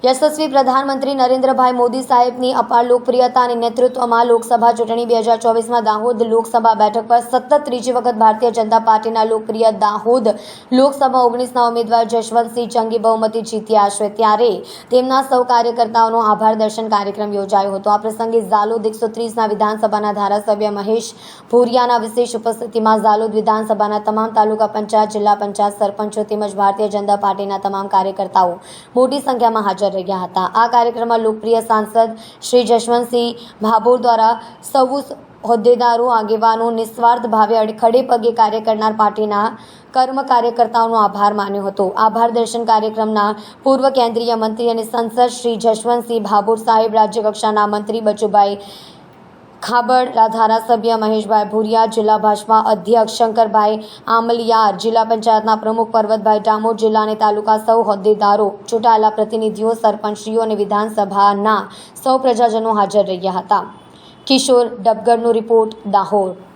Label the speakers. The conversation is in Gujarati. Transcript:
Speaker 1: યશસ્વી પ્રધાનમંત્રી નરેન્દ્રભાઈ મોદી સાહેબની અપાર લોકપ્રિયતા અને નેતૃત્વમાં લોકસભા ચૂંટણી 2024માં દાહોદ લોકસભા બેઠક પર સતત ત્રીજી વખત ભારતીય જનતા પાર્ટીના લોકપ્રિય દાહોદ લોકસભા 19ના ઉમેદવાર જશવંતસિંહ જંગી બહુમતી જીત્યા છે। ત્યારે તેમના સૌ કાર્યકર્તાઓનો આભાર દર્શન કાર્યક્રમ યોજાયો હતો। આ પ્રસંગે ઝાલોદ 130ના વિધાનસભાના ધારાસભ્ય મહેશ ભુરિયાના વિશેષ ઉપસ્થિતિમાં ઝાલોદ વિધાનસભાના તમામ તાલુકા પંચાયત, જિલ્લા પંચાયત સરપંચો તેમજ ભારતીય જનતા પાર્ટીના તમામ કાર્યકર્તાઓ મોટી સંખ્યામાં હાજર રહ્યા હતા। આ કાર્યક્રમમાં લોકપ્રિય સાંસદ શ્રી જશવંતસિંહ ભાભોર દ્વારા સૌ હોદ્દેદારો, આગેવાનો નિસ્વાર્થ ભાવે ખડે પગે કાર્ય કરનાર પાર્ટીના કાર્યકર્તાઓનો આભાર માન્યો હતો। આભાર દર્શન કાર્યક્રમના પૂર્વ કેન્દ્રીય મંત્રી અને સંસદ શ્રી જશવંતસિંહ ભાભોર સાહેબ, રાજ્ય કક્ષાના મંત્રી બચુભાઈ ખાબડ, ધારાસભ્ય મહેશભાઈ ભુરિયા, જિલ્લા ભાજપા અધ્યક્ષ શંકરભાઈ આમલિયાર, જિલ્લા પંચાયતના પ્રમુખ પર્વતભાઈ ડામોર, જિલ્લા અને તાલુકા સૌ હોદ્દેદારો, ચૂંટાયેલા પ્રતિનિધિઓ, સરપંચશ્રીઓ અને વિધાનસભાના સૌ પ્રજાજનો હાજર રહ્યા હતા। કિશોર ડબગરનો રિપોર્ટ, દાહોદ।